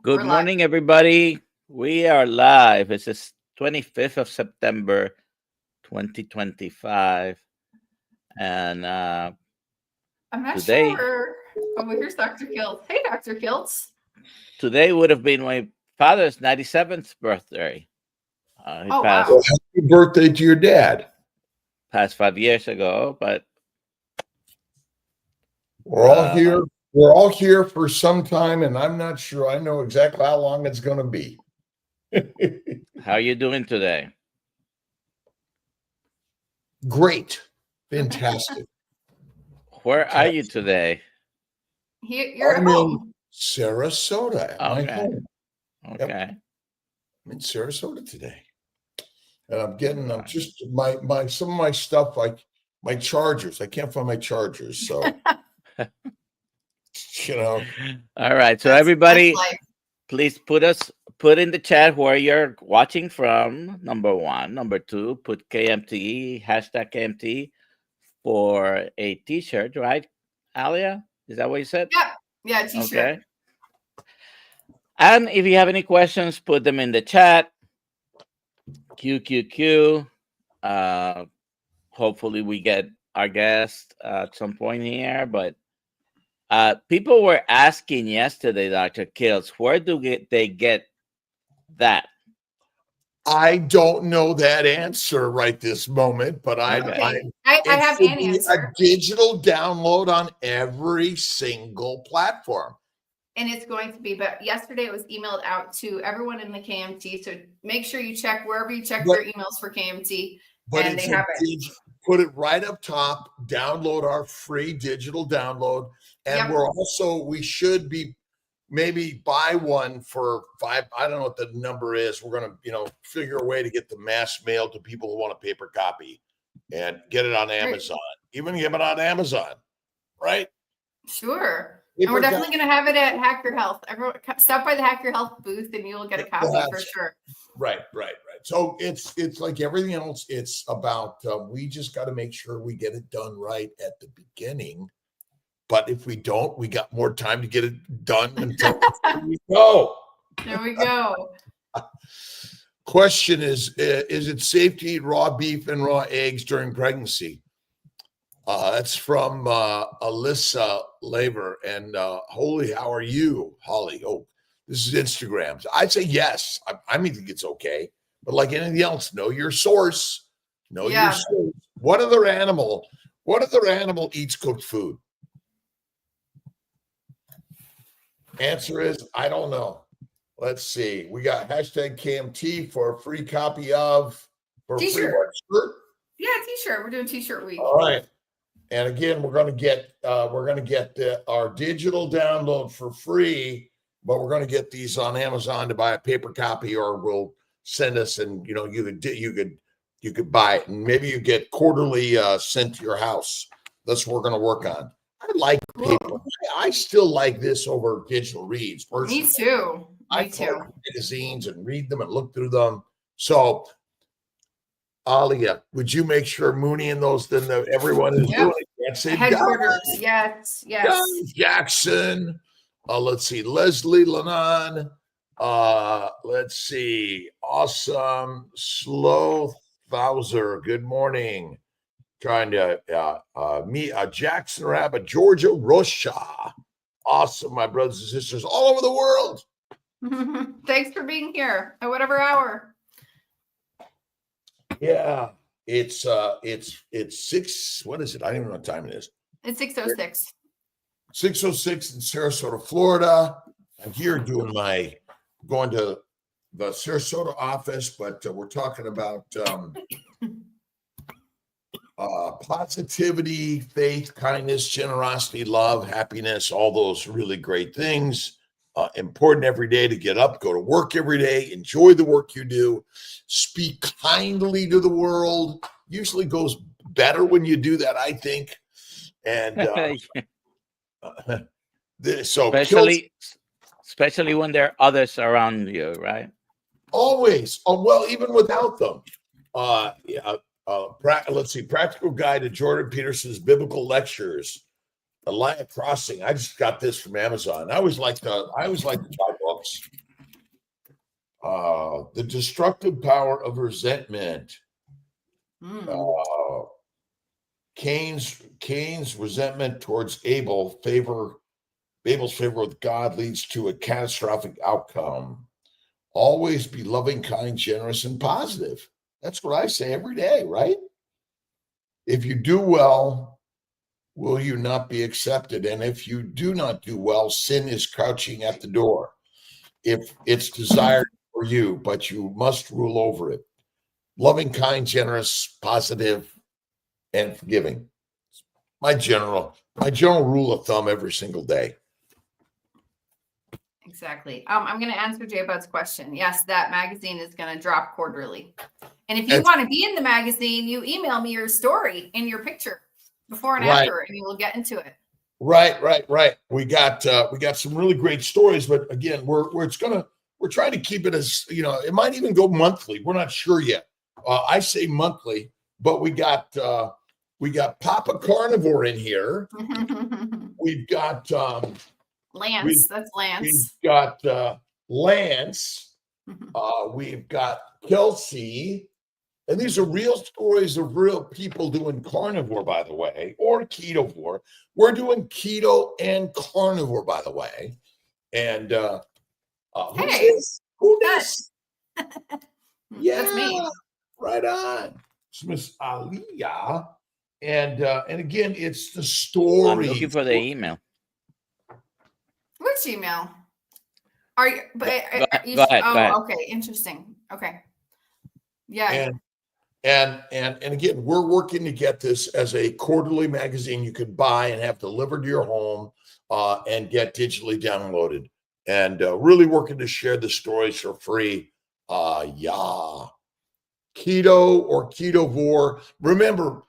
Good We're live. morning, everybody. We are live. It's the 25th of September, 2025. And I'm not today, sure. Oh, here's Dr. Kiltz. Hey, Dr. Kiltz. today would have been my father's 97th birthday. He Oh, passed, wow. Well, happy birthday to your dad. passed 5 years ago, but We're all here. We're all here for some time, and I'm not sure I know exactly how long it's going to be. how are you doing today? Great. Fantastic. Where are you today? You're at I'm home. in Sarasota at my Okay. home. Okay. I'm in Sarasota today. And I'm just some of my stuff, like my chargers. I can't find my chargers. So, All right. So everybody, please put in the chat where you're watching from. Number one. Number two, put KMTE, hashtag KMTE for a t-shirt, right? Alia? Is that what you said? Yeah, t-shirt. Okay. And if you have any questions, put them in the chat. QQQ. Hopefully we get our guest at some point here, but people were asking yesterday, Dr. Kiltz, where do they get that? I don't know that answer right this moment, but I have an answer. A digital download on every single platform. And it's going to be, but yesterday it was emailed out to everyone in the KMT. So make sure you check wherever you check your emails for KMT. But and they have it. Put it right up top, download our free digital download. And we should be maybe buy one for $5. I don't know what the number is. We're going to, figure a way to get the mass mail to people who want a paper copy and get it on Amazon. Even get it on Amazon, right? Sure. And we're definitely going to have it at Hack Your Health. Everyone, stop by the Hack Your Health booth and you'll get a copy for sure. Right. So it's like everything else. It's about we just got to make sure we get it done right at the beginning. But if we don't, we got more time to get it done until we go. There we go. Question is it safe to eat raw beef and raw eggs during pregnancy? That's from Alyssa Laver. And Holy, how are you, Holly? Oh, this is Instagram. So I'd say yes. I think it's okay. But like anything else, know your source. Your source. What other animal eats cooked food? Answer is, I don't know. Let's see. We got hashtag KMT for a free copy of T-shirt. Shirt. Yeah, t-shirt. We're doing t-shirt week. All right. And again, we're going to get our digital download for free, but we're going to get these on Amazon to buy a paper copy, or we'll send us, and you could buy it, and maybe you get quarterly sent to your house. That's what we're going to work on. I like paper. I still like this over digital reads. Personally. Me too. I collect magazines and read them and look through them. So, Alia, would you make sure Mooney and those everyone is doing it? That's it. Headquarters. Yes. Don Jackson. Let's see. Leslie Lennon. Let's see. Awesome. Slow Thouser. Good morning. Trying to meet Jackson Rabbit, Georgia Rocha. Awesome, my brothers and sisters all over the world. Thanks for being here at whatever hour. Yeah, it's 6. What is it? I don't even know what time it is. It's 6:06. 6:06 in Sarasota, Florida. I'm here going to the Sarasota office, but we're talking about positivity, faith, kindness, generosity, love, happiness, all those really great things. Important every day to get up, go to work every day, enjoy the work you do, speak kindly to the world. Usually goes better when you do that, I think. And so especially when there are others around you, right? Always. Oh, well, even without them. Let's see. Practical Guide to Jordan Peterson's Biblical Lectures. Elia Crossing. I just got this from Amazon. I always like to buy books. The Destructive Power of Resentment. Cain's resentment towards Abel's favor with God leads to a catastrophic outcome. Always be loving, kind, generous, and positive. That's what I say every day, right? If you do well, will you not be accepted? And if you do not do well, sin is crouching at the door. If it's desired for you, but you must rule over it. Loving, kind, generous, positive, and forgiving. My general rule of thumb every single day. Exactly. I'm going to answer Jay Bud's question. Yes, that magazine is going to drop quarterly. And if you want to be in the magazine, you email me your story and your picture before and after, and you will get into it. Right. We got some really great stories, but again, we're trying to keep it as, it might even go monthly. We're not sure yet. I say monthly, but we got Papa Carnivore in here. We've got Lance. That's Lance. We've got Lance. We've got Kelsey. And these are real stories of real people doing carnivore, by the way, or ketovore. We're doing keto and carnivore, by the way. And who this? Yeah, that's me. Right on. It's Miss Aliyah. And again, it's the story. I'm looking for the email. Which email? Are you? But go ahead. Go ahead. Okay, interesting. Okay, yeah. And again, we're working to get this as a quarterly magazine you could buy and have delivered to your home and get digitally downloaded. And really working to share the stories for free. Keto or ketovore. Remember,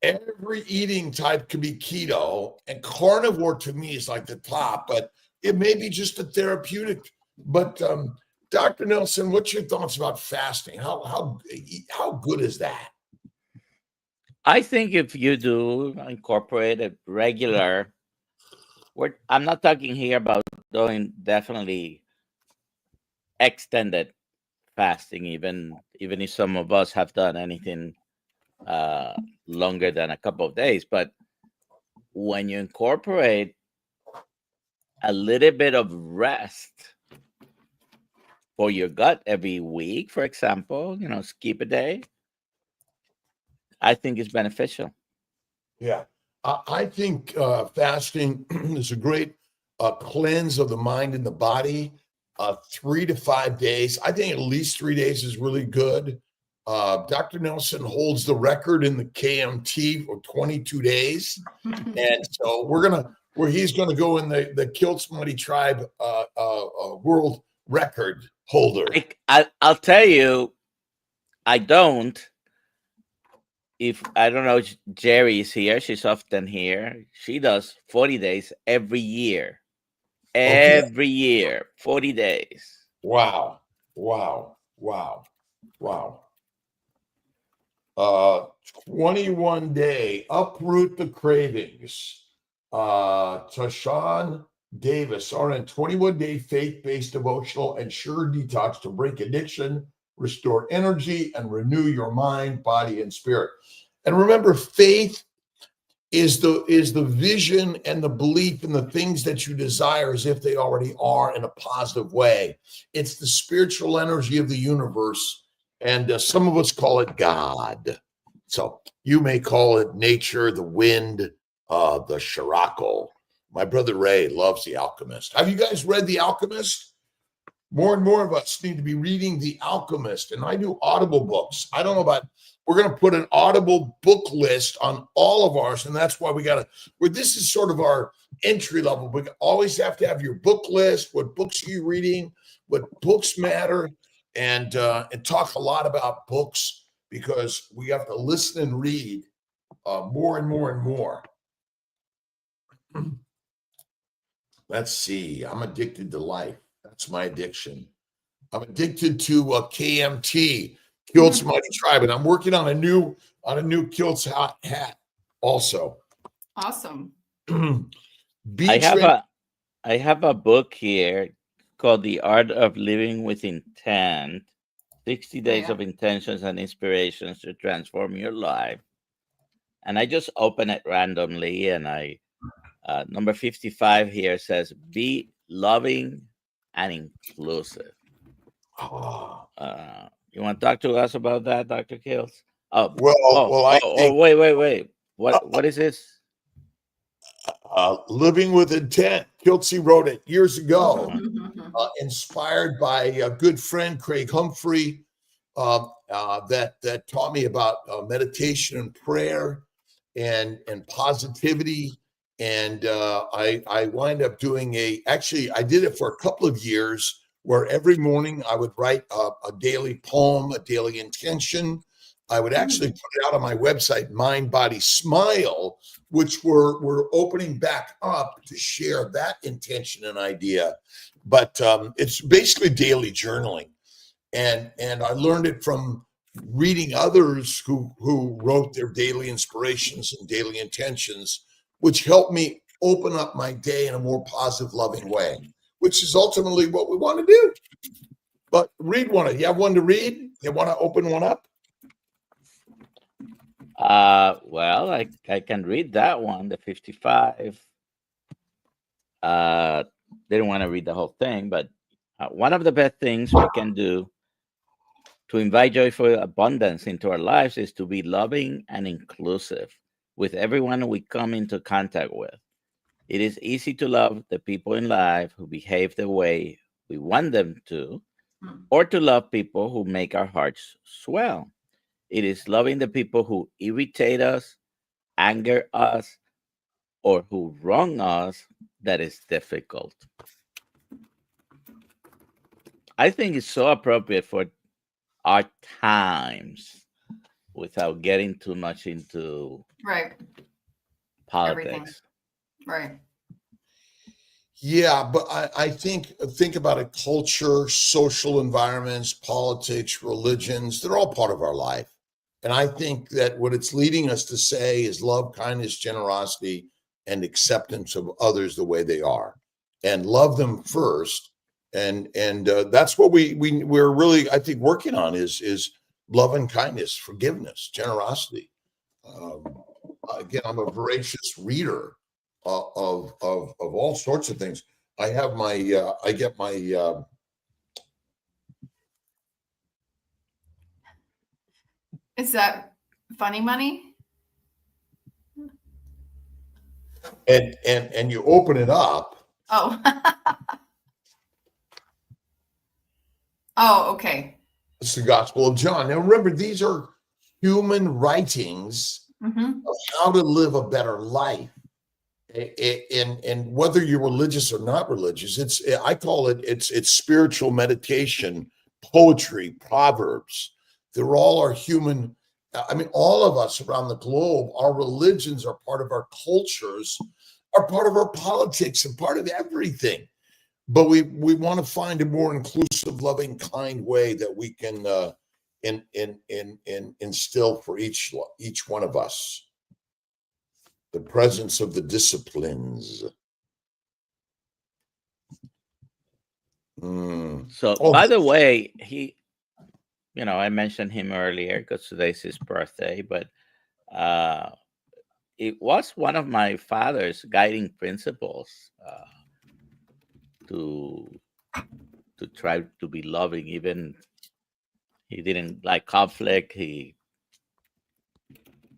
every eating type can be keto, and carnivore to me is like the top, but it may be just a therapeutic. But Dr. Nelson, what's your thoughts about fasting? How good is that? I think if you do incorporate a regular, I'm not talking here about doing definitely extended fasting, even if some of us have done anything longer than a couple of days. But when you incorporate a little bit of rest for your gut every week, for example, skip a day, I think it's beneficial. Yeah. I think fasting is a great cleanse of the mind and the body. 3 to 5 days. I think at least 3 days is really good. Dr. Nelson holds the record in the KMT for 22 days. And so he's going to go in the Kilt's Mighty Tribe world record holder. I'll tell you, I don't know, Jerry is here. She's often here. She does 40 days every year. Every year, 40 days. Wow. 21-day uproot the cravings. Tashawn Davis, RN, 21-day faith-based devotional and sure detox to break addiction, restore energy, and renew your mind, body, and spirit. And remember, faith is the vision and the belief in the things that you desire as if they already are in a positive way. It's the spiritual energy of the universe. And some of us call it God. So you may call it nature, the wind, the Shirako. My brother Ray loves The Alchemist. Have you guys read The Alchemist? More and more of us need to be reading The Alchemist. And I do Audible books. I don't know about, we're going to put an Audible book list on all of ours. And that's why this is sort of our entry level. We always have to have your book list. What books are you reading? What books matter? And talk a lot about books because we have to listen and read more and more and more. Let's see. I'm addicted to life. That's my addiction. I'm addicted to KMT, Kilt's Mighty Tribe, and I'm working on a new Kilt's hat also. Awesome. I Beach have red. I have a book here called The Art of Living with Intent, 60 Oh, Days yeah. of Intentions and Inspirations to Transform Your Life. And I just open it randomly, and I number 55 here says, be loving and inclusive. Oh, You want to talk to us about that, Dr. Kills? I think Wait. uh, What is this? Living with Intent. Kiltsy wrote it years ago, Uh-huh. inspired by a good friend, Craig Humphrey, that taught me about meditation and prayer and positivity. And I wind up doing actually, I did it for a couple of years where every morning I would write a daily poem, a daily intention. I would actually put it out on my website, Mind, Body, Smile, which we're opening back up to share that intention and idea. But it's basically daily journaling. And I learned it from reading others who wrote their daily inspirations and daily intentions, which helped me open up my day in a more positive, loving way, which is ultimately what we want to do. But read one. You have one to read? You want to open one up? Well, I can read that one, the 55. Didn't want to read the whole thing, but one of the best things we can do to invite joyful abundance into our lives is to be loving and inclusive with everyone we come into contact with. It is easy to love the people in life who behave the way we want them to, or to love people who make our hearts swell. It is loving the people who irritate us, anger us, or who wrong us that is difficult. I think it's so appropriate for our times without getting too much into Right. Everything. politics. Right. Yeah, but I think about it, culture, social environments, politics, religions, they're all part of our life. And I think that what it's leading us to say is love, kindness, generosity, and acceptance of others the way they are, and love them first. And that's what we're really, I think, working on is love and kindness, forgiveness, generosity. Um, Again, I'm a voracious reader of all sorts of things. I have my I get my Is that funny money? and you open it up. Oh. Oh, okay. It's the Gospel of John. Now remember, these are human writings of how to live a better life. And whether you're religious or not religious, I call it's spiritual meditation, poetry, proverbs. They're all our human. I mean, all of us around the globe, our religions are part of our cultures, are part of our politics, and part of everything. But we want to find a more inclusive, loving, kind way that we can instill for each one of us. The presence of the disciplines. So, by the way, I mentioned him earlier because today's his birthday, but it was one of my father's guiding principles to try to be loving. Even he didn't like conflict. He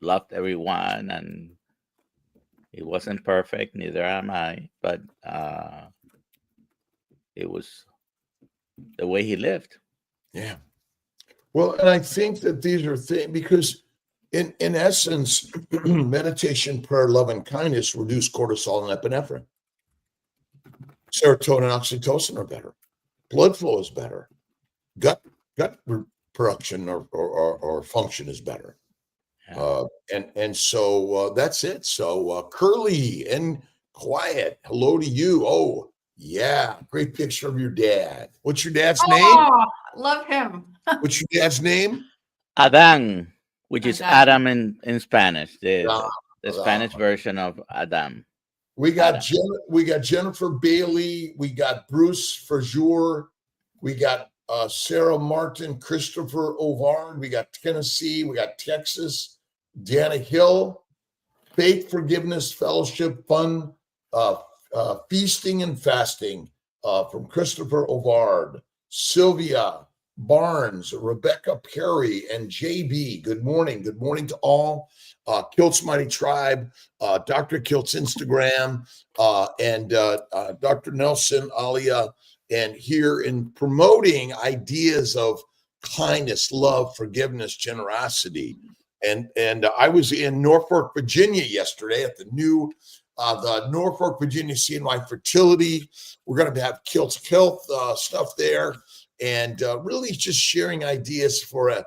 loved everyone, and it wasn't perfect. Neither am I, but it was the way he lived. Yeah. Well, and I think that these are things because in essence, meditation, prayer, love, and kindness reduce cortisol and epinephrine. Serotonin and oxytocin are better. Blood flow is better. Gut production or function is better. Yeah. And so that's it. So Curly and Quiet, hello to you. Oh, yeah, great picture of your dad. What's your dad's name? Love him. What's your dad's name? Adán, which is Adán. Adam in Spanish, the Spanish version of Adam. We got Jennifer Bailey. We got Bruce Frazier. We got Sarah Martin, Christopher Ovard. We got Tennessee. We got Texas. Deanna Hill. Faith, Forgiveness, Fellowship, Fun, Feasting and Fasting from Christopher Ovard. Sylvia Barnes, Rebecca Perry, and JB. Good morning. Good morning to all. Kilt's Mighty Tribe, Dr. Kilt's Instagram, and Dr. Nelson Alia, and here in promoting ideas of kindness, love, forgiveness, generosity. And I was in Norfolk, Virginia yesterday at the Norfolk, Virginia CNY Fertility. We're going to have Kilt's Health stuff there, and really just sharing ideas for a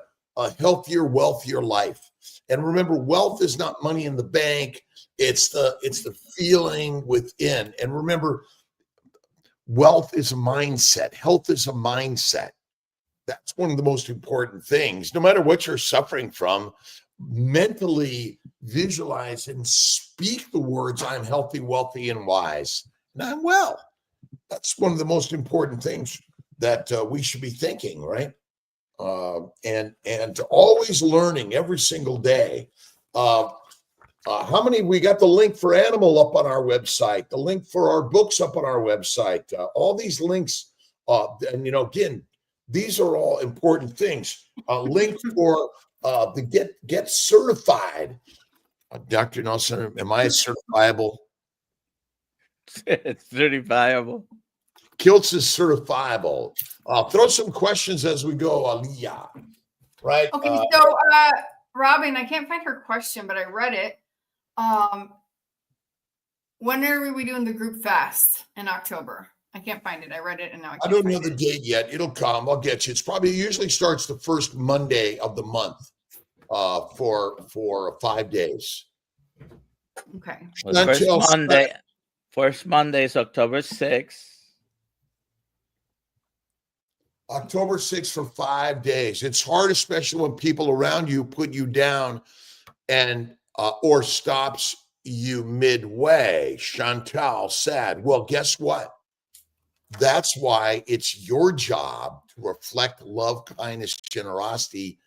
healthier, wealthier life. And remember, wealth is not money in the bank. It's the feeling within. And remember, wealth is a mindset. Health is a mindset. That's one of the most important things. No matter what you're suffering from, mentally visualize and speak the words, I'm healthy, wealthy, and wise, and I'm well. That's one of the most important things that we should be thinking, right? And always learning every single day. How many? We got the link for Animal up on our website, the link for our books up on our website, all these links. And, again, these are all important things. A link for the get certified. Dr. Nelson, am I certifiable? It's certifiable. Kilt's is certifiable. Throw some questions as we go, Aliyah. Right? Okay, so Robin, I can't find her question, but I read it. When are we doing the group fast in October? I can't find it. I read it and now I don't know the date yet. It'll come. I'll get you. Usually starts the first Monday of the month for 5 days. Okay. Well, first Monday is October 6th. October 6th for 5 days. It's hard, especially when people around you put you down and or stops you midway. Chantal sad. Well, guess what? That's why it's your job to reflect love, kindness, generosity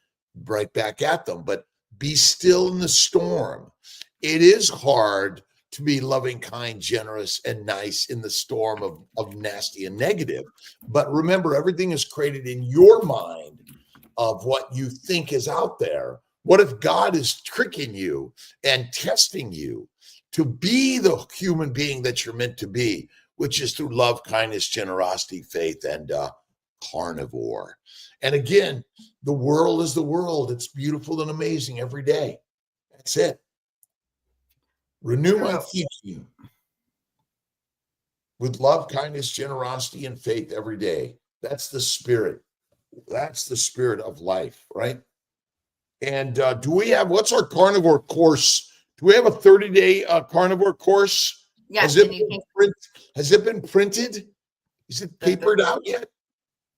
right back at them. But be still in the storm. It is hard to be loving, kind, generous, and nice in the storm of nasty and negative. But remember, everything is created in your mind of what you think is out there. What if God is tricking you and testing you to be the human being that you're meant to be, which is through love, kindness, generosity, faith, and carnivore. And again, the world is the world. It's beautiful and amazing every day. That's it. Renew my thinking with love, kindness, generosity, and faith every day. That's the spirit. That's the spirit of life, right? And do we have, what's our carnivore course? Do we have a 30-day carnivore course? Yes. Has it been printed? Is it papered out yet?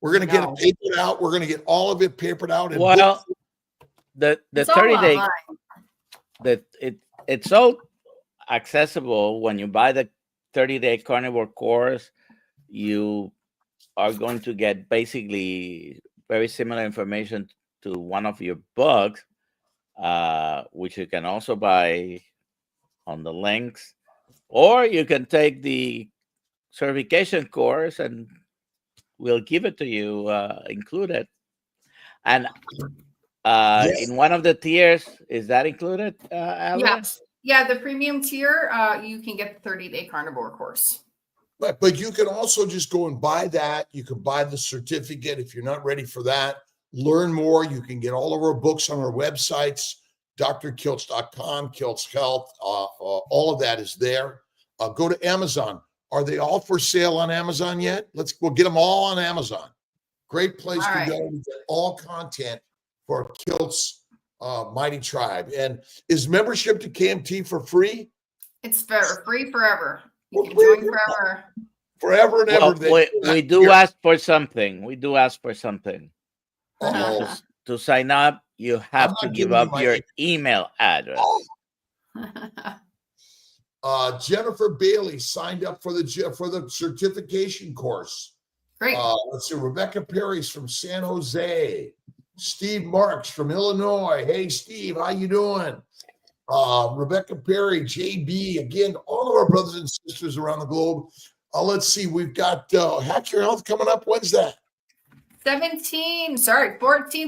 We're going to get it papered out. We're going to get all of it papered out. And well, the 30-day, it's so accessible. When you buy the 30-day carnivore course, you are going to get basically very similar information to one of your books, which you can also buy on the links, or you can take the certification course and we'll give it to you included. And in one of the tiers, is that included, Yes. Yeah, the premium tier, you can get the 30-day carnivore course. But you can also just go and buy that. You can buy the certificate if you're not ready for that. Learn more. You can get all of our books on our websites, drkilts.com, Kilt's Health. All of that is there. Go to Amazon. Are they all for sale on Amazon yet? We'll get them all on Amazon. Great place to go to get all content for Kilt's Mighty Tribe. And is membership to KMT for free? It's free forever. You can join forever. Forever and ever. We do ask for something. We do ask for something. To sign up, you have to give up your email address. Jennifer Bailey signed up for the certification course. Great. Let's see. Rebecca Perry's from San Jose. Steve Marks from Illinois. Hey, Steve, how you doing? Rebecca Perry, JB, again, all of our brothers and sisters around the globe. Let's see. We've got Hack Your Health coming up. When's that? 14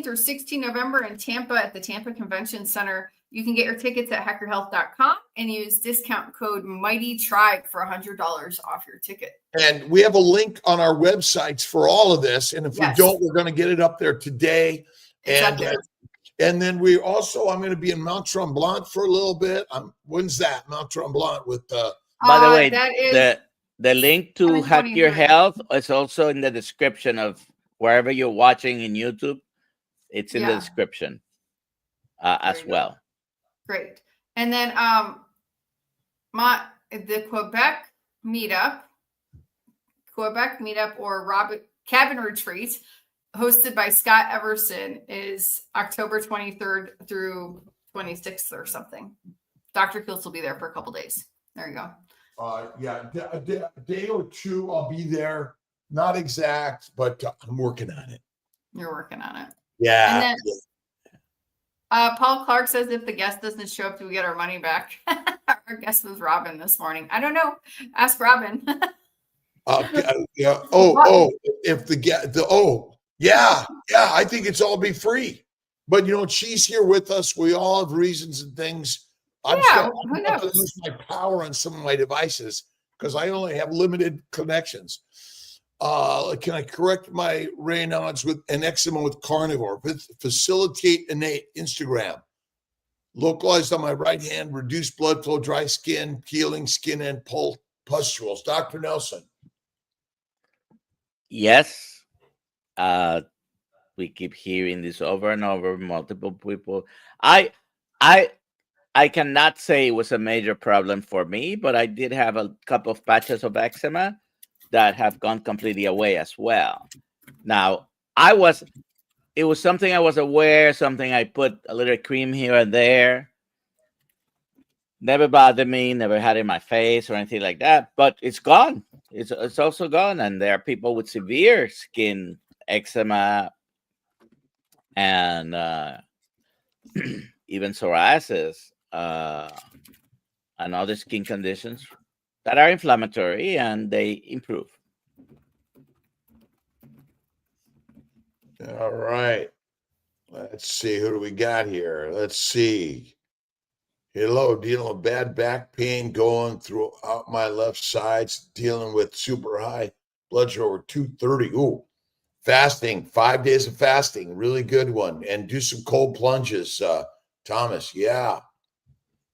through 16 November in Tampa at the Tampa Convention Center. You can get your tickets at hackerhealth.com and use discount code Mighty Tribe for $100 off your ticket. And we have a link on our websites for all of this. And if we don't, we're going to get it up there today. And then we also, I'm going to be in Mount Tremblant for a little bit. When's that? Mount Tremblant with by the way, that is the link to Hack Your Health is also in the description of wherever you're watching in YouTube. It's in the description as well. Great. And then the Quebec meetup or Cabin Retreat hosted by Scott Everson is October 23rd through 26th or something. Dr. Kiltz will be there for a couple days. There you go. A day or two I'll be there. Not exact, but I'm working on it. You're working on it. Yeah. And then, Paul Clark says if the guest doesn't show up, do we get our money back? Our guest was Robin this morning. I don't know. Ask Robin. Yeah. I think it's all be free. But she's here with us. We all have reasons and things. I'm who going to knows? lose my power on some of my devices because I only have limited connections. Can I correct my Raynaud's with an eczema with carnivore? Facilitate innate Instagram. Localized on my right hand, reduced blood flow, dry skin, peeling skin, and pustules. Dr. Nelson. Yes. We keep hearing this over and over. Multiple people. I cannot say it was a major problem for me, but I did have a couple of patches of eczema that have gone completely away as well. Now, it was something I was aware, something I put a little cream here and there. Never bothered me, never had it in my face or anything like that, but it's gone. It's also gone. And there are people with severe skin eczema and even psoriasis and other skin conditions that are inflammatory and they improve. All right. Let's see. Who do we got here? Let's see. Hello, dealing with bad back pain going throughout my left sides, dealing with super high blood sugar over 230. Ooh, fasting, 5 days of fasting, really good one. And do some cold plunges, Thomas. Yeah.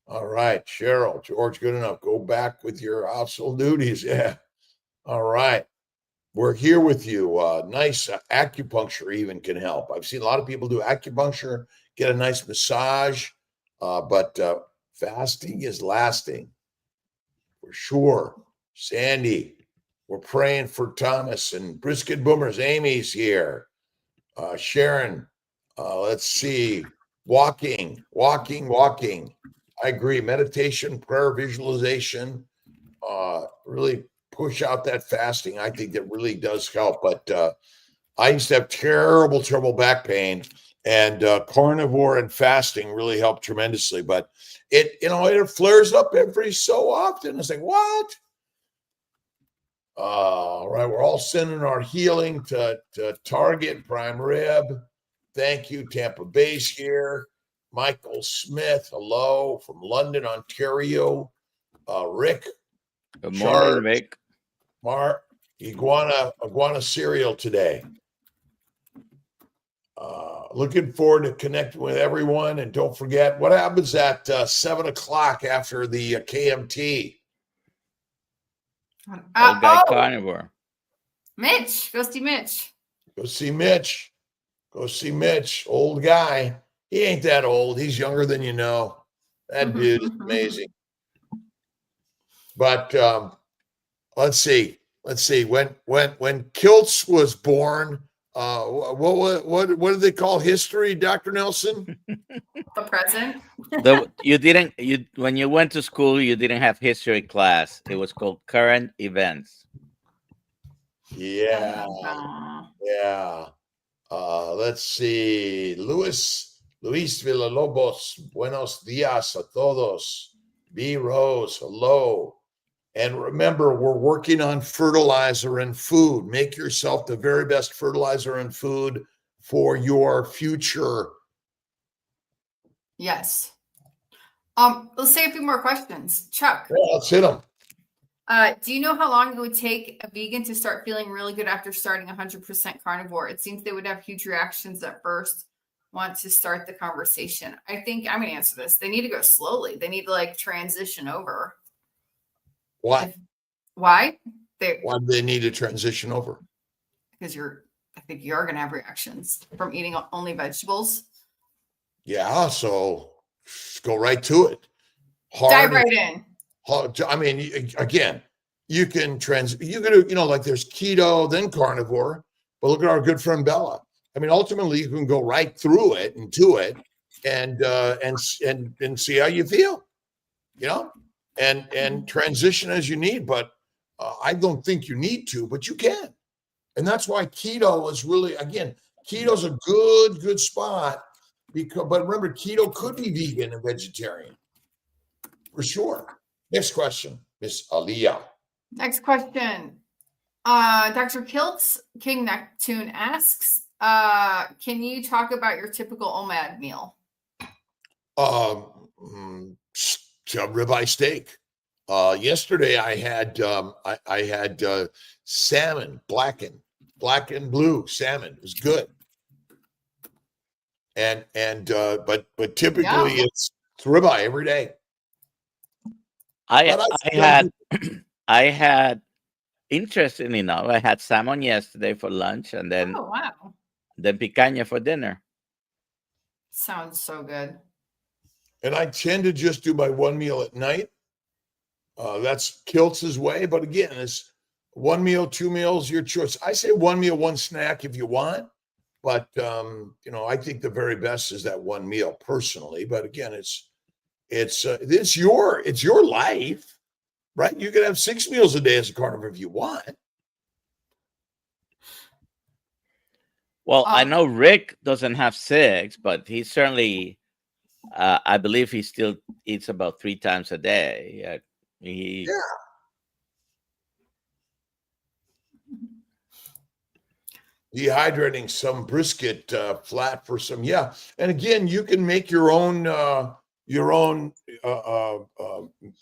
All right, Cheryl, George, good enough. Go back with your household duties. Yeah. All right. We're here with you. Nice acupuncture even can help. I've seen a lot of people do acupuncture, get a nice massage, but fasting is lasting for sure. Sandy, we're praying for Thomas and Brisket Boomers. Amy's here. Sharon, let's see. Walking. I agree. Meditation, prayer, visualization, really push out that fasting. I think that really does help. But I used to have terrible back pain, and carnivore and fasting really helped tremendously. But it flares up every so often. It's like, what? All right, we're all sending our healing to Target, Prime Rib. Thank you, Tampa Bay's here. Michael Smith, hello from London, Ontario. Rick. Good morning, Rick. Mark, iguana cereal today. Looking forward to connecting with everyone. And don't forget, what happens at 7 o'clock after the KMT? Old guy carnivore. Mitch, go see Mitch. Go see Mitch, old guy. He ain't that old. He's younger than you know. That dude is amazing. But let's see. When Kiltz was born, what do they call history, Dr. Nelson? The present. When you went to school, you didn't have history class. It was called current events. Yeah. Yeah. Let's see. Luis Villalobos, buenos dias a todos. B. Rose, hello. And remember, we're working on fertilizer and food. Make yourself the very best fertilizer and food for your future. Yes. Let's say a few more questions. Chuck. Yeah, let's hit them. Do you know how long it would take a vegan to start feeling really good after starting 100% carnivore? It seems they would have huge reactions at first. Want to start the conversation. I think I'm going to answer this. They need to go slowly. They need to like transition over. Why? Why? Why do they need to transition over? Because I think you are going to have reactions from eating only vegetables. Yeah, so go right to it. Dive right in. I mean, again, you can like there's keto, then carnivore, but look at our good friend Bella. I mean, ultimately, you can go right through it and to it, and see how you feel, and transition as you need. But I don't think you need to, but you can, and that's why keto is really, again, keto's a good spot but remember, keto could be vegan and vegetarian for sure. Next question, Miss Aliyah. Next question. Dr. Kiltz, King Neptune asks, can you talk about your typical OMAD meal? Ribeye steak. Yesterday I had salmon, black and blue salmon. It was good. But typically it's ribeye every day. I had, interestingly enough, I had salmon yesterday for lunch, and then then picanha for dinner. Sounds so good. And I tend to just do my one meal at night. That's Kiltz's way, but again, it's one meal, 2 meals, your choice. I say one meal, one snack if you want, but I think the very best is that one meal personally. But again, it's your life, right? You can have 6 meals a day as a carnivore if you want. Well, I know Rick doesn't have 6, but he certainly, I believe he still eats about 3 times a day. Dehydrating some brisket flat for some, and again, you can make your own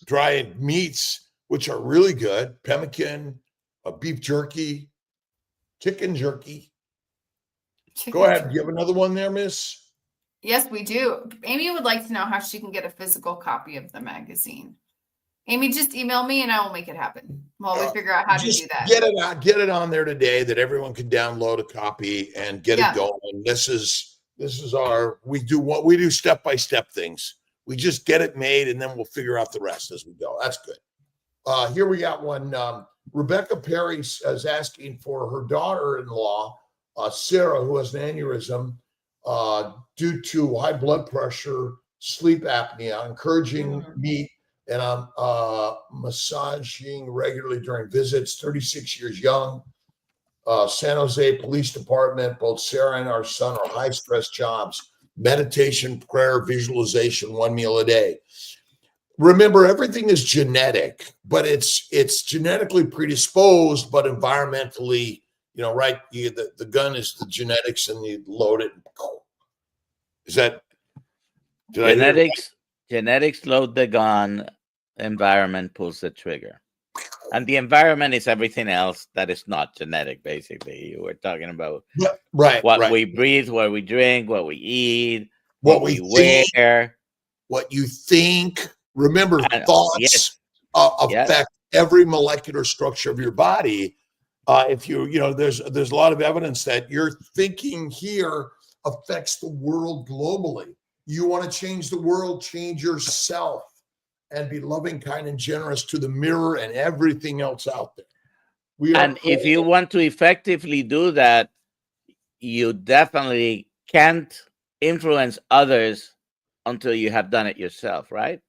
dried meats, which are really good. Pemmican, beef jerky, chicken jerky. Go ahead. Do you have another one there, Miss? Yes, we do. Amy would like to know how she can get a physical copy of the magazine. Amy, just email me and I will make it happen while we figure out how to do that. Get it on there today that everyone can download a copy and get it going. This is we do step-by-step things. We just get it made and then we'll figure out the rest as we go. That's good. Here we got one. Rebecca Perry is asking for her daughter-in-law, Sarah, who has an aneurysm due to high blood pressure, sleep apnea, encouraging meat, and I'm massaging regularly during visits, 36 years young. San Jose Police Department, both Sarah and our son are high-stress jobs. Meditation, prayer, visualization, 1 meal a day. Remember, everything is genetic, but it's genetically predisposed, but environmentally, right? The gun is the genetics, and you load it. Is that genetics load the gun, environment pulls the trigger, and the environment is everything else that is not genetic. Basically, we're talking about what we breathe, what we drink, what we eat, what we wear, what you think. Remember, thoughts affect every molecular structure of your body. If there's a lot of evidence that your thinking here affects the world globally. You want to change the world, change yourself, and be loving, kind, and generous to the mirror and everything else out there. If you want to effectively do that, you definitely can't influence others until you have done it yourself, right?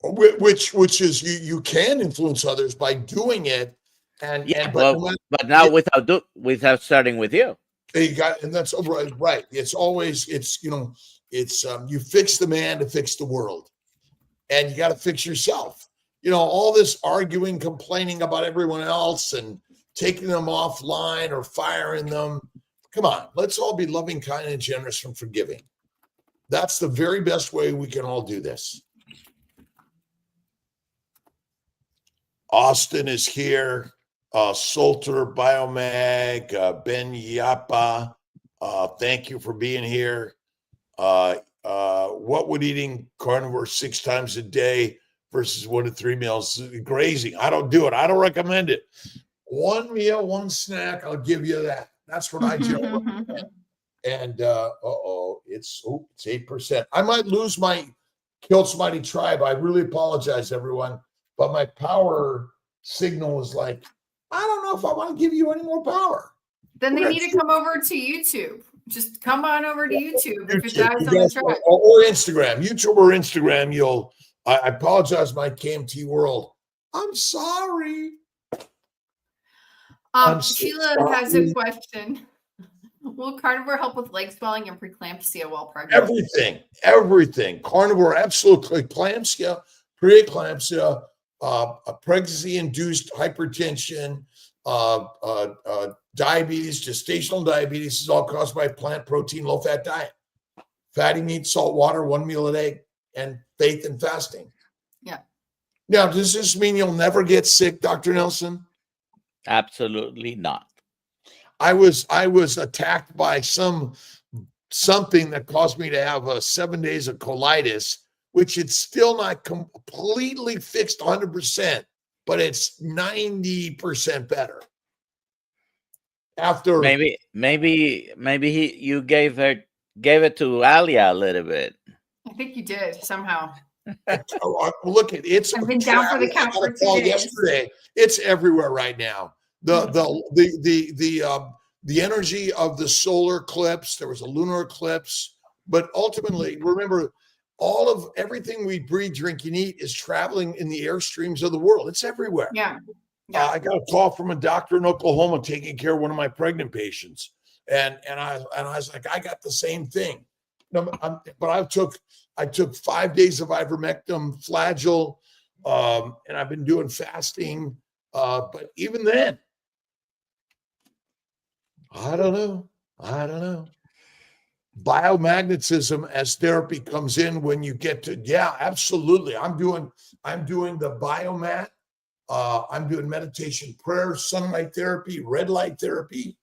Which is you can influence others by doing it, but now without starting with you. You got, and that's right. It's always you fix the man to fix the world, and you got to fix yourself. All this arguing, complaining about everyone else, and taking them offline or firing them. Come on, let's all be loving, kind, and generous and forgiving. That's the very best way we can all do this. Austin is here. Solter, Biomag, Ben Yapa. Thank you for being here. What would eating carnivore 6 times a day versus 1 to 3 meals? Grazing. I don't do it. I don't recommend it. 1 meal, 1 snack. I'll give you that. That's what I do. And it's 8%. I might lose my Kilt's Mighty Tribe. I really apologize, everyone. But my power signal is like, I don't know if I want to give you any more power. Then they need to come over to YouTube. Just come on over to YouTube. If it's on the track. Or Instagram. YouTube or Instagram. I apologize, my KMT world. I'm sorry. Sheila has a question. Will carnivore help with leg swelling and preeclampsia while pregnant? Everything. Carnivore, absolutely. Preeclampsia, pregnancy-induced hypertension, diabetes, gestational diabetes is all caused by plant protein, low-fat diet. Fatty meat, salt water, 1 meal a day, and faith and fasting. Yeah. Now, does this mean you'll never get sick, Dr. Nelson? Absolutely not. I was attacked by something that caused me to have 7 days of colitis, which it's still not completely fixed 100%, but it's 90% better. After maybe you gave it to Alia a little bit. I think you did somehow. Look at it's. I've been down for the count for 2 days. Yesterday, it's everywhere right now. The energy of the solar eclipse. There was a lunar eclipse, but ultimately, remember, everything we breathe, drink, and eat is traveling in the airstreams of the world. It's everywhere. Yeah. I got a call from a doctor in Oklahoma taking care of one of my pregnant patients, and I was like, I got the same thing. But I took 5 days of ivermectin, Flagyl, and I've been doing fasting. But even then, I don't know. Biomagnetism as therapy comes in when you get to, absolutely. I'm doing the biomat. I'm doing meditation, prayer, sunlight therapy, red light therapy.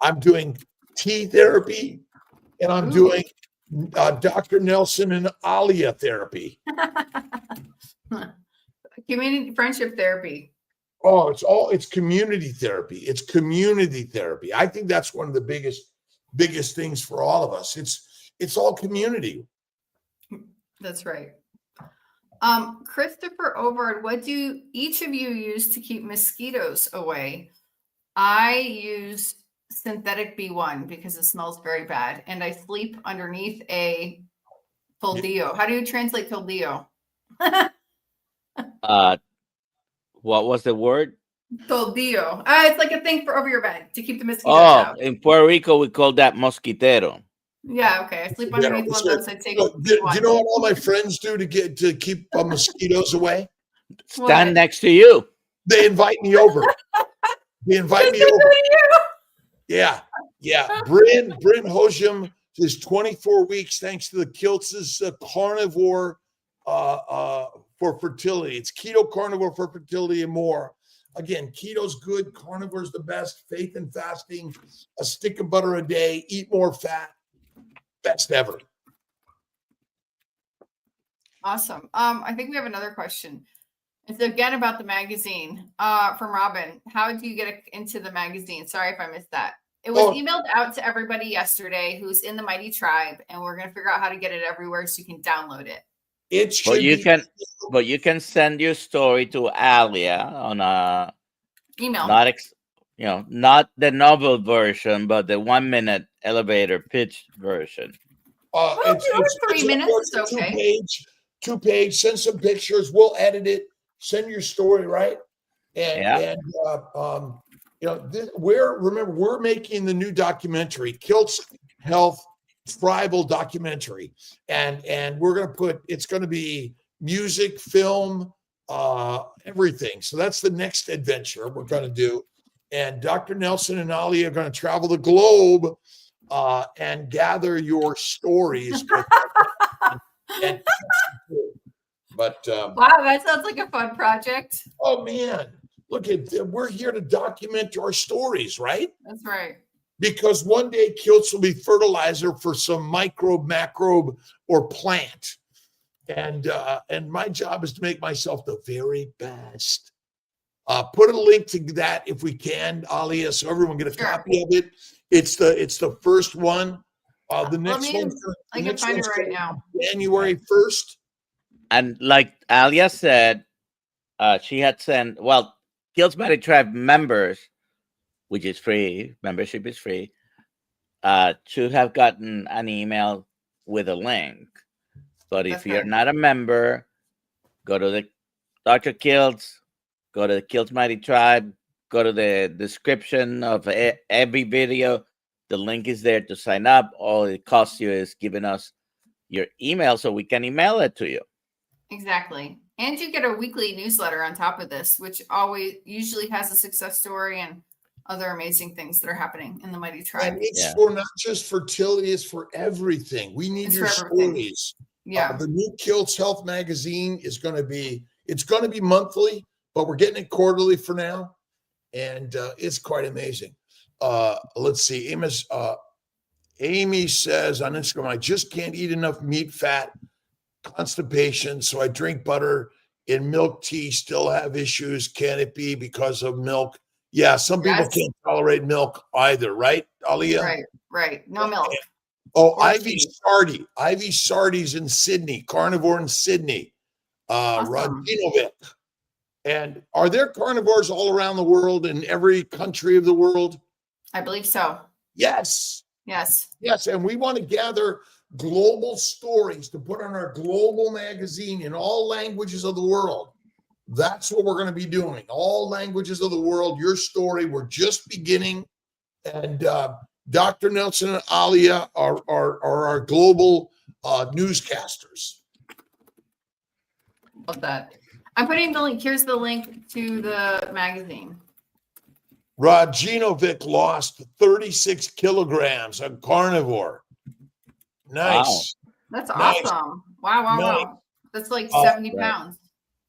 I'm doing tea therapy, and I'm doing Dr. Nelson and Alia therapy. Community friendship therapy. Oh, it's community therapy. It's community therapy. I think that's one of the biggest things for all of us. It's all community. That's right. Christopher Ovard, what do each of you use to keep mosquitoes away? I use synthetic B1 because it smells very bad, and I sleep underneath a toldillo. How do you translate toldillo? What was the word? Toldillo. It's like a thing for over your bed to keep the mosquitoes out. In Puerto Rico, we call that mosquitero. Yeah, okay. I sleep underneath one of those. Do you know what all my friends do to keep mosquitoes away? Stand next to you. They invite me over. Yeah. Bryn Hojam is 24 weeks thanks to the Kiltz's carnivore for fertility. It's keto carnivore for fertility and more. Again, keto's good. Carnivore's the best. Faith and fasting. A stick of butter a day. Eat more fat. Best ever. Awesome. I think we have another question. It's again about the magazine from Robin. How do you get into the magazine? Sorry if I missed that. It was emailed out to everybody yesterday who's in the Mighty Tribe, and we're going to figure out how to get it everywhere so you can download it. But you can send your story to Alia on a email. not the novel version, but the 1 minute elevator pitch version. Well, It's 3 minutes is okay. Two page. Send some pictures. We'll edit it. Send your story, right? And we're making the new documentary, Kilt's Health Tribal documentary, and we're going to it's going to be music, film, everything. So that's the next adventure we're going to do. And Dr. Nelson and Ali are going to travel the globe and gather your stories. But wow, that sounds like a fun project. Oh man, we're here to document our stories, right? That's right. Because one day kilts will be fertilizer for some microbe, macrobe, or plant. And my job is to make myself the very best. Put a link to that if we can, Alia, so everyone get a copy of it. It's the first one. The next one. I can find it right now. January 1st. And like Alia said, she had sent, Kilt's Mighty Tribe members, which is free, membership is free, should have gotten an email with a link. But if you're not a member, go to the Dr. Kilt's, go to the Kilt's Mighty Tribe, go to the description of every video. The link is there to sign up. All it costs you is giving us your email so we can email it to you. Exactly. And you get a weekly newsletter on top of this, which usually has a success story and other amazing things that are happening in the Mighty Tribe. And it's for not just fertility, it's for everything. We need your stories. Yeah. The new Kilt's Health magazine is going to be monthly, but we're getting it quarterly for now. And it's quite amazing. Let's see. Amy says on Instagram, I just can't eat enough meat, fat, constipation, so I drink butter in milk tea, still have issues. Can it be because of milk? Yeah, some people can't tolerate milk either, right, Alia? Right. No milk. Ivy Sardi. Ivy Sardi's in Sydney, carnivore in Sydney. Awesome. Rodinovic. And are there carnivores all around the world in every country of the world? I believe so. Yes. Yes. And we want to gather global stories to put on our global magazine in all languages of the world. That's what we're going to be doing. All languages of the world, your story. We're just beginning. And Dr. Nelson and Alia are our global newscasters. Love that. I'm putting the link. Here's the link to the magazine. Rodinovic lost 36 kilograms, a carnivore. Nice. Wow. That's awesome. Wow. That's like 70 pounds.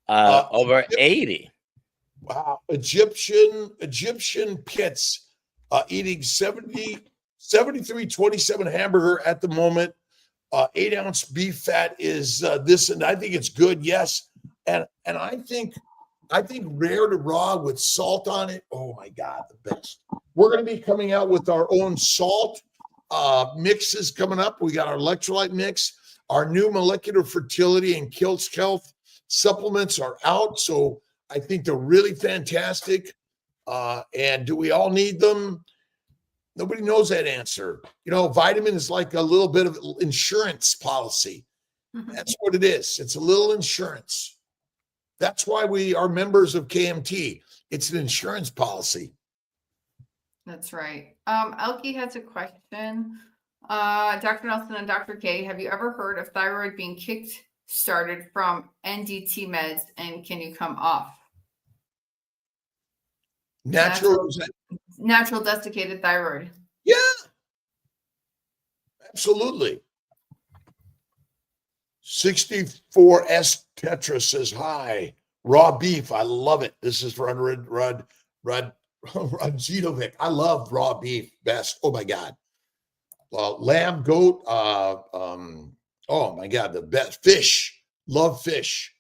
Over 80. Wow. Egyptian pits eating 73.27 hamburger at the moment. 8-ounce beef fat is this, and I think it's good. Yes. And I think rare to raw with salt on it. Oh my God, the best. We're going to be coming out with our own salt mixes coming up. We got our electrolyte mix, our new molecular fertility and Kilt's Health supplements are out. So I think they're really fantastic. And do we all need them? Nobody knows that answer. Vitamin is like a little bit of insurance policy. That's what it is. It's a little insurance. That's why we are members of KMT. It's an insurance policy. That's right. Elke has a question. Dr. Nelson and Dr. K, have you ever heard of thyroid being kick-started from NDT meds, and can you come off? Natural desiccated thyroid. Yeah, absolutely. 64S Tetra says hi. Raw beef, I love it. This is for Rodinovic. I love raw beef best. Oh my God. Lamb, goat. Oh my God, the best. Fish. Love fish.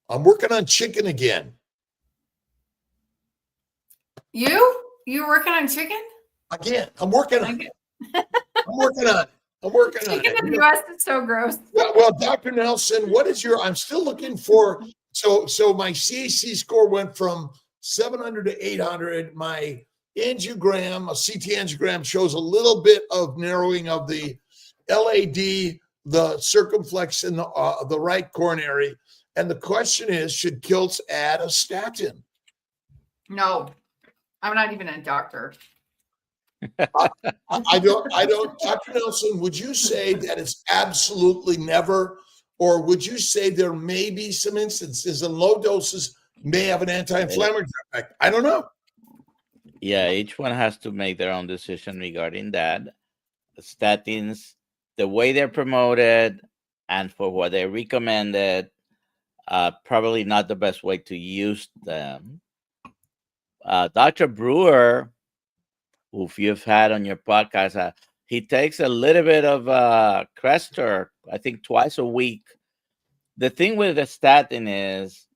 I'm working on chicken again. You're working on chicken? Again, I'm working on it. I'm working on it. Chicken in the U.S. is so gross. Well, Dr. Nelson, what is I'm still looking for. So my CAC score went from 700 to 800. My angiogram, a CT angiogram, shows a little bit of narrowing of the LAD, the circumflex in the right coronary. And the question is, should Kiltz add a statin? No, I'm not even a doctor. I don't. Dr. Nelson, would you say that it's absolutely never, or would you say there may be some instances in low doses may have an anti-inflammatory effect? I don't know. Yeah, each one has to make their own decision regarding that. Statins, the way they're promoted and for what they're recommended, probably not the best way to use them. Dr. Brewer, who you've had on your podcast, he takes a little bit of Crestor, I think twice a week. The thing with the statin is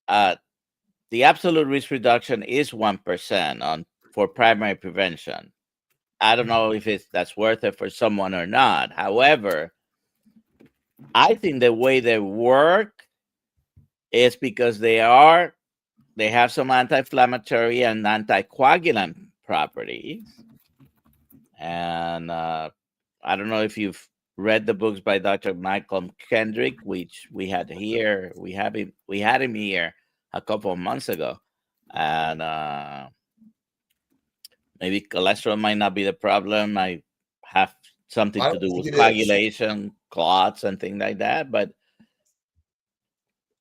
the absolute risk reduction is 1% for primary prevention. I don't know if that's worth it for someone or not. However, I think the way they work is because they have some anti-inflammatory and anticoagulant properties. And I don't know if you've read the books by Dr. Michael Kendrick, which we had here. We had him here a couple of months ago, and maybe cholesterol might not be the problem. I have something to do with coagulation, clots, and things like that. But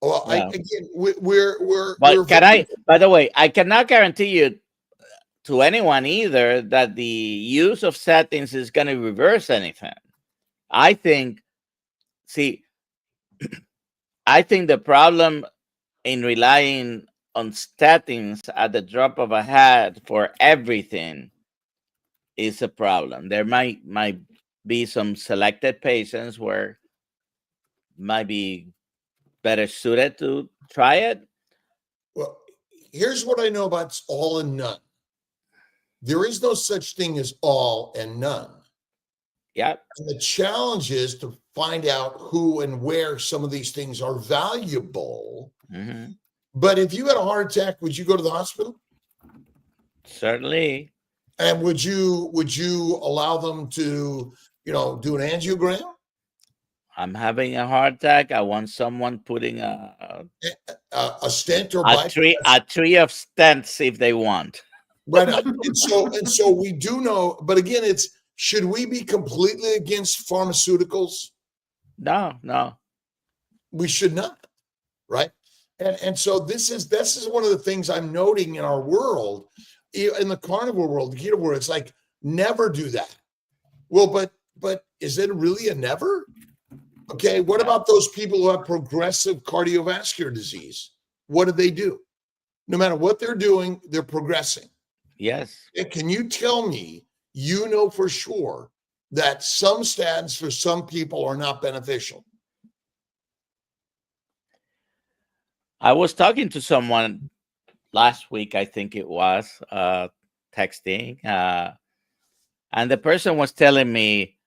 well, we're. By the way, I cannot guarantee you to anyone either that the use of statins is going to reverse anything. I think the problem in relying on statins at the drop of a hat for everything is a problem. There might be some selected patients where might be better suited to try it. Well, here's what I know about all and none. There is no such thing as all and none. Yeah. And the challenge is to find out who and where some of these things are valuable. Mm-hmm. But if you had a heart attack, would you go to the hospital? Certainly. And would you allow them to, do an angiogram? I'm having a heart attack. I want someone putting a stent or a tree of stents if they want. Right. And so we do know, but again, should we be completely against pharmaceuticals? No. We should not. Right. And so this is one of the things I'm noting in our world, in the carnivore world, the keto world. It's like, never do that. Well, but is it really a never? Okay. What about those people who have progressive cardiovascular disease? What do they do? No matter what they're doing, they're progressing. Yes. Can you tell me, for sure that some statins for some people are not beneficial? I was talking to someone last week, I think it was, texting, and the person was telling me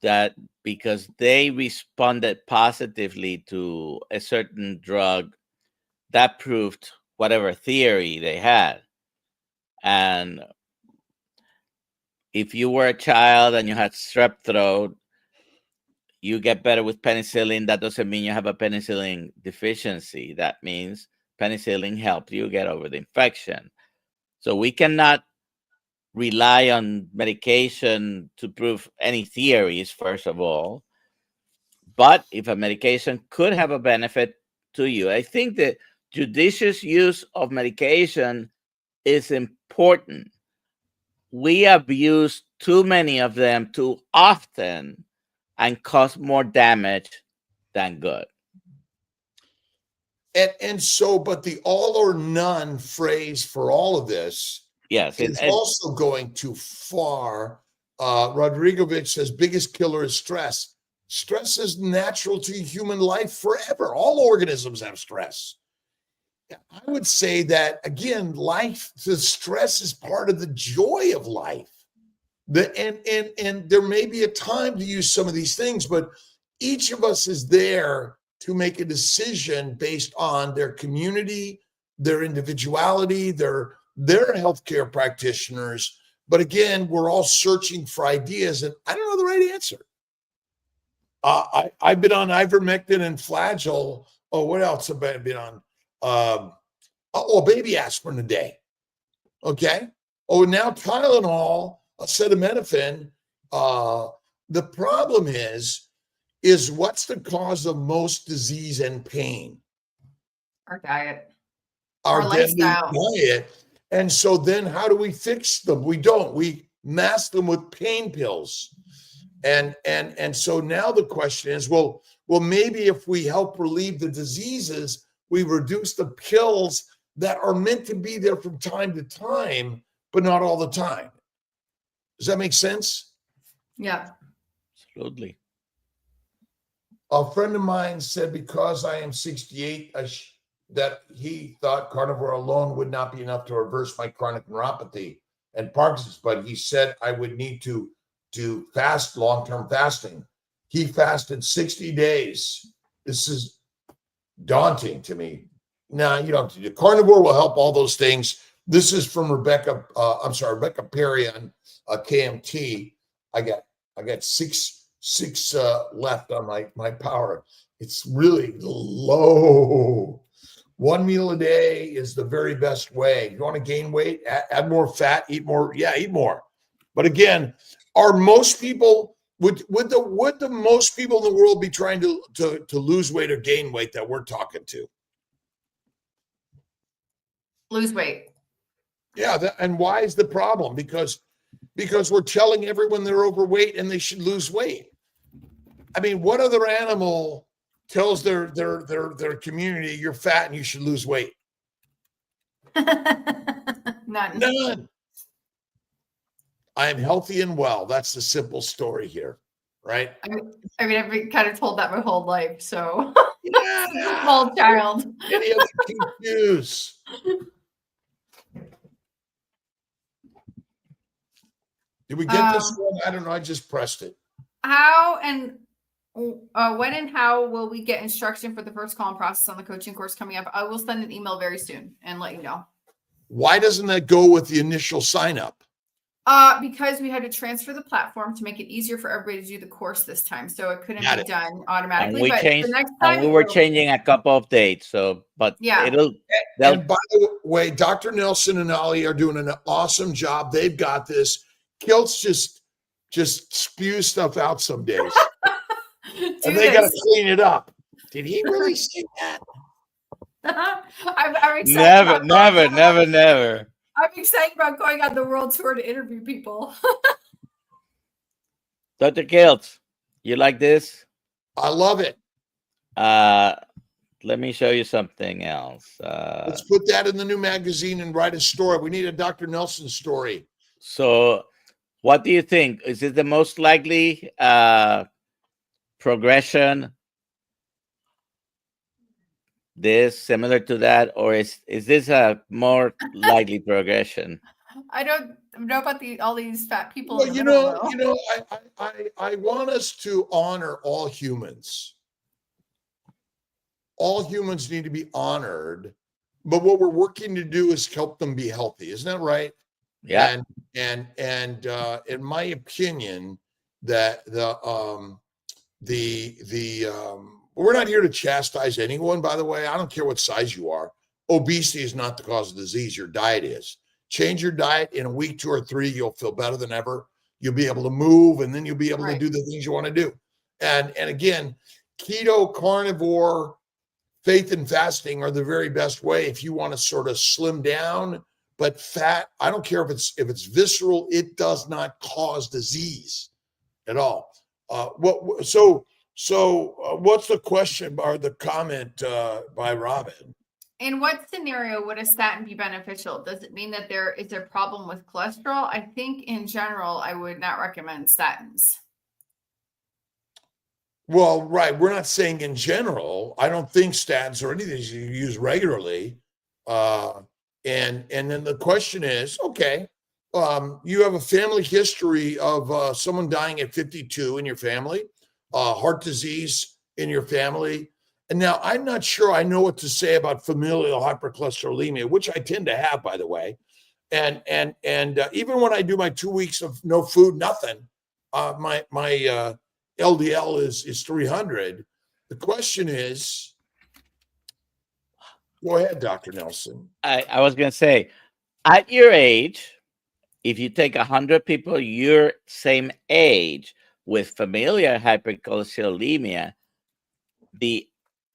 that because they responded positively to a certain drug, that proved whatever theory they had. And if you were a child and you had strep throat, you get better with penicillin. That doesn't mean you have a penicillin deficiency. That means penicillin helped you get over the infection. So we cannot rely on medication to prove any theories, first of all. But if a medication could have a benefit to you, I think that judicious use of medication is important. We abuse too many of them too often and cause more damage than good. And so, but the all or none phrase for all of this, yes, is also going too far. Rodrigovich says biggest killer is stress. Stress is natural to human life forever. All organisms have stress. I would say that, again, the stress is part of the joy of life. And there may be a time to use some of these things, but each of us is there to make a decision based on their community, their individuality, they're healthcare practitioners. But again, we're all searching for ideas, and I don't know the right answer. I've been on ivermectin and Flagyl. Oh, what else have I been on? Baby aspirin a day. Okay. Oh, now Tylenol, acetaminophen. The problem is what's the cause of most disease and pain? Our diet. Our lifestyle. diet. And so then how do we fix them? We don't. We mask them with pain pills. And so now the question is, well, maybe if we help relieve the diseases, we reduce the pills that are meant to be there from time to time, but not all the time. Does that make sense? Yeah. Absolutely. A friend of mine said because I am 68, that he thought carnivore alone would not be enough to reverse my chronic neuropathy and Parkinson's, but he said I would need to fast, long-term fasting. He fasted 60 days. This is daunting to me. Now, you don't have to do carnivore will help all those things. This is from Rebecca Perry on KMT. I got six left on my power. It's really low. One meal a day is the very best way. If you want to gain weight, add more fat, eat more. Yeah, eat more. But again, are most people would the most people in the world be trying to lose weight or gain weight that we're talking to? Lose weight. Yeah, and why is the problem? Because we're telling everyone they're overweight and they should lose weight. I mean, what other animal tells their community you're fat and you should lose weight? None. I am healthy and well. That's the simple story here, right? I mean, I've been kind of told that my whole life, so Yeah. small child. Any other confused? Did we get this one? I don't know. I just pressed it. How and when and how will we get instruction for the first call and process on the coaching course coming up? I will send an email very soon and let you know. Why doesn't that go with the initial sign up? Because we had to transfer the platform to make it easier for everybody to do the course this time, so it couldn't be done automatically. And we were changing a couple of dates. So, but yeah, And by the way, Dr. Nelson and Ali are doing an awesome job. They've got this. Kilt's just spew stuff out some days, and they got to clean it up. Did he really say that? I'm excited. Never. I'm excited about going on the world tour to interview people. Dr. Kilt, you like this? I love it. Let me show you something else. Let's put that in the new magazine and write a story. We need a Dr. Nelson story. So, what do you think? Is it the most likely progression? This similar to that, or is this a more likely progression? I don't know about all these fat people. Well, I want us to honor all humans. All humans need to be honored, but what we're working to do is help them be healthy. Isn't that right? Yeah. And in my opinion, that we're not here to chastise anyone, by the way. I don't care what size you are. Obesity is not the cause of disease. Your diet is. Change your diet in a week, 2 or 3. You'll feel better than ever. You'll be able to move, and then you'll be able to do the things you want to do. And again, keto, carnivore, faith and fasting are the very best way if you want to sort of slim down. But fat, I don't care if it's visceral. It does not cause disease at all. So what's the question or the comment by Robin? In what scenario would a statin be beneficial? Does it mean that there is a problem with cholesterol? I think in general, I would not recommend statins. Well, right. We're not saying in general. I don't think statins or anything you use regularly. And then the question is, okay, you have a family history of someone dying at 52 in your family, heart disease in your family, And now I'm not sure I know what to say about familial hypercholesterolemia, which I tend to have, by the way. And even when I do my 2 weeks of no food, nothing, my LDL is 300. The question is, go ahead, Dr. Nelson. I was going to say, at your age, if you take 100 people your same age with familial hypercholesterolemia, the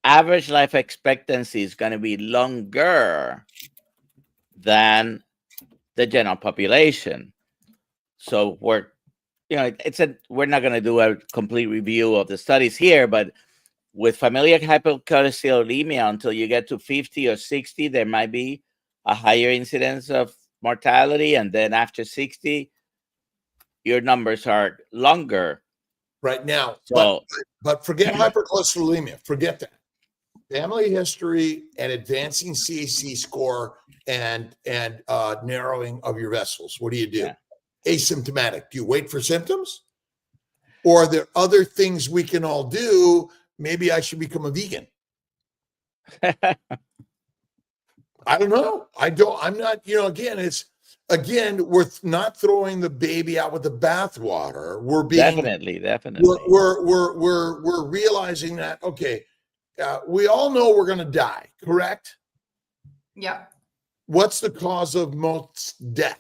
average life expectancy is going to be longer than the general population. So we're not going to do a complete review of the studies here, but with familial hypercholesterolemia, until you get to 50 or 60, there might be a higher incidence of mortality. And then after 60, your numbers are longer. Right now. So, but forget hypercholesterolemia. Forget that. Family history and advancing CAC score and narrowing of your vessels. What do you do? Yeah. Asymptomatic. Do you wait for symptoms? Or are there other things we can all do? Maybe I should become a vegan. I don't know. I'm not, we're not throwing the baby out with the bathwater. We're being definitely. We're realizing that, okay, we all know we're going to die, correct? Yep. What's the cause of most death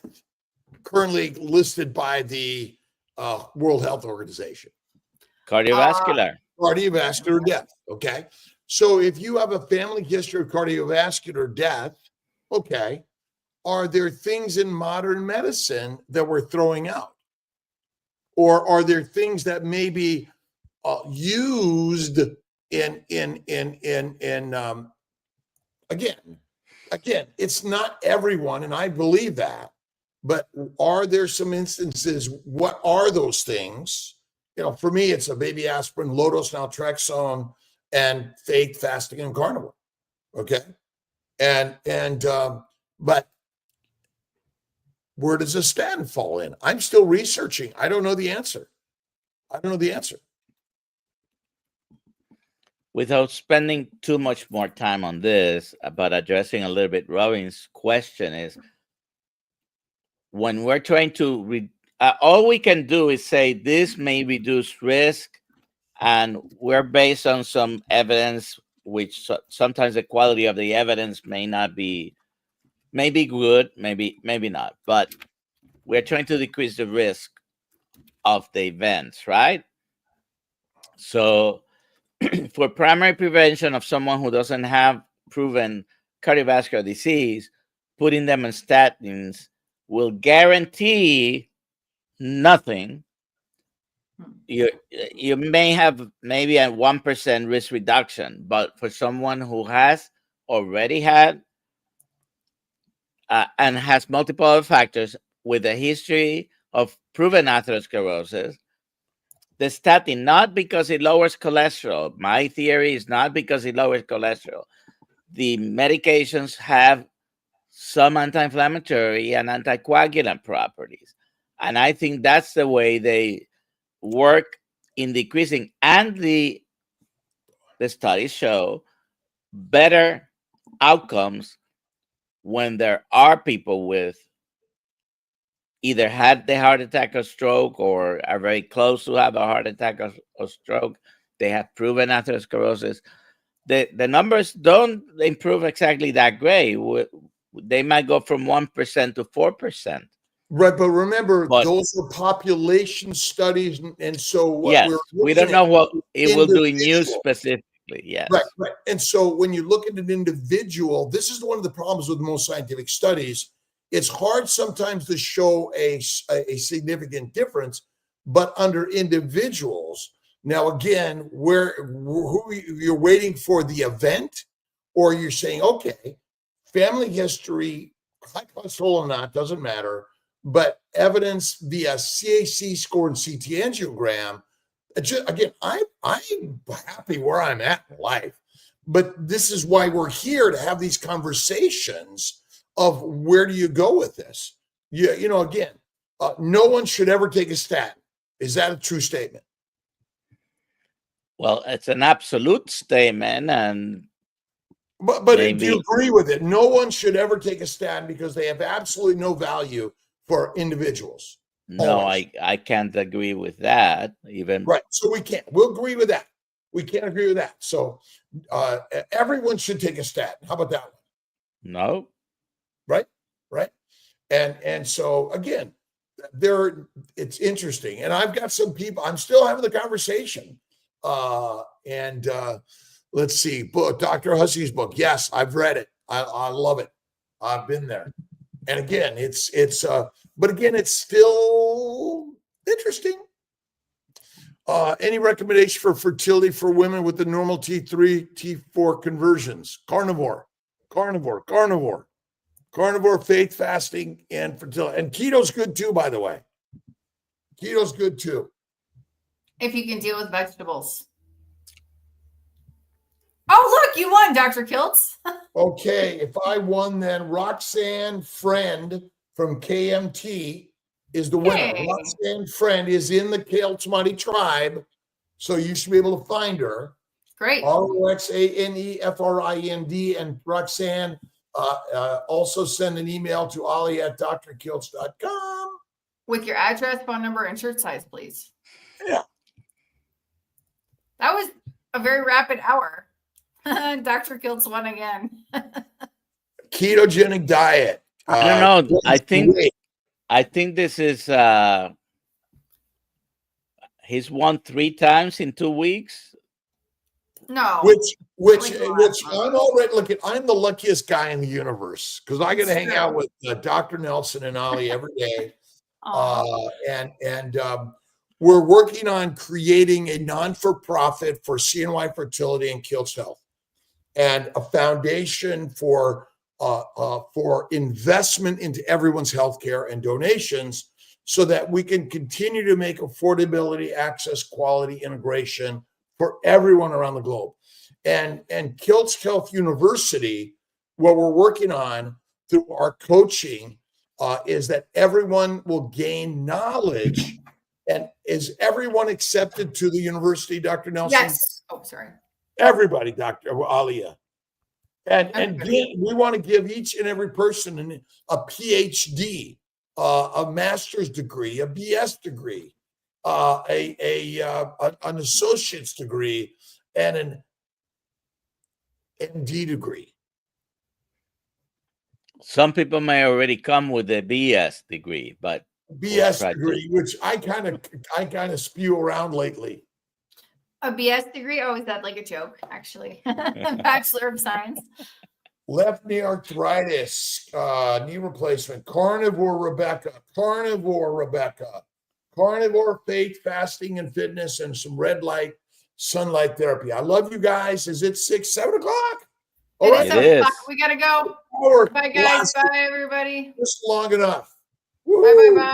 currently listed by the World Health Organization? Cardiovascular. Cardiovascular death. Okay. So if you have a family history of cardiovascular death, okay, are there things in modern medicine that we're throwing out? Or are there things that may be used in again, it's not everyone, and I believe that, but are there some instances? What are those things? For me, it's a baby aspirin, low-dose naltrexone, and faith, fasting, and carnivore. Okay, but where does a statin fall in? I'm still researching. I don't know the answer. Without spending too much more time on this, but addressing a little bit Robin's question is, when we're trying to all we can do is say this may reduce risk, and we're based on some evidence, which sometimes the quality of the evidence may be good, maybe not, but we're trying to decrease the risk of the events, right? So for primary prevention of someone who doesn't have proven cardiovascular disease, putting them on statins will guarantee nothing. You may have maybe a 1% risk reduction, but for someone who has already had and has multiple other factors with a history of proven atherosclerosis, the statin, not because it lowers cholesterol. My theory is not because it lowers cholesterol. The medications have some anti-inflammatory and anticoagulant properties. And I think that's the way they work in decreasing. And the studies show better outcomes when there are people with either had the heart attack or stroke or are very close to have a heart attack or stroke. They have proven atherosclerosis. The numbers don't improve exactly that great. They might go from 1% to 4%. Right, but remember, those are population studies, and so what we don't know what it will do in you specifically. Yes, right. And so when you look at an individual, this is one of the problems with most scientific studies. It's hard sometimes to show a significant difference, but under individuals. Now, again, who you're waiting for the event, or you're saying, okay, family history, high cholesterol or not, doesn't matter, but evidence via CAC score and CT angiogram. Again, I'm happy where I'm at in life, but this is why we're here, to have these conversations of where do you go with this? Again, no one should ever take a statin. Is that a true statement? Well, it's an absolute statement, and But do you maybe agree with it? No one should ever take a stand because they have absolutely no value for individuals. no, Always. I can't agree with that. Even Right. So we can't. We'll agree with that. We can't agree with that. So everyone should take a stand. How about that one? no. Right. Right. And so again, it's interesting. And I've got some people, I'm still having the conversation. Let's see, book, Dr. Hussey's book. Yes, I've read it. I love it. I've been there. And again, but again, it's still interesting. Any recommendation for fertility for women with the normal T3, T4 conversions? Carnivore, faith, fasting, and fertility. And keto's good too, by the way. Keto's good too. If you can deal with vegetables. Oh, look, you won, Dr. Kiltz. Okay, if I won, then Roxanne Friend from KMT is the winner. Hey. Roxanne Friend is in the Kiltz Money tribe, so you should be able to find her. Great. ROXANEFRIND. And Roxanne, also send an email to ollie@drkiltz.com. With your address, phone number, and shirt size, please. Yeah. That was a very rapid hour. Dr. Kiltz won again. Ketogenic diet. I don't know. I think this is he's won 3 times in 2 weeks. No. Which I'm already looking. I'm the luckiest guy in the universe because I get to hang out with Dr. Nelson and Ollie every day. We're working on creating a non-for-profit for CNY fertility and Kiltz Health, and a foundation for investment into everyone's healthcare and donations, so that we can continue to make affordability, access, quality, integration for everyone around the globe. And Kiltz Health University, what we're working on through our coaching is that everyone will gain knowledge. And is everyone accepted to the university, Dr. Nelson? Yes. Oh, sorry. Everybody, Dr. Alia. And we want to give each and every person a PhD, a master's degree, a BS degree, an associate's degree, and an MD degree. Some people may already come with a BS degree, but BS degree, which I kind of spew around lately. A BS degree? Oh, is that like a joke, actually? Bachelor of Science. Left knee arthritis, knee replacement, carnivore Rebecca, carnivore faith, fasting and fitness, and some red light sunlight therapy. I love you guys. Is it 6, 7 o'clock? All right. It is. We got to go. Bye, guys. Bye, everybody. Just long enough. Bye, bye, bye.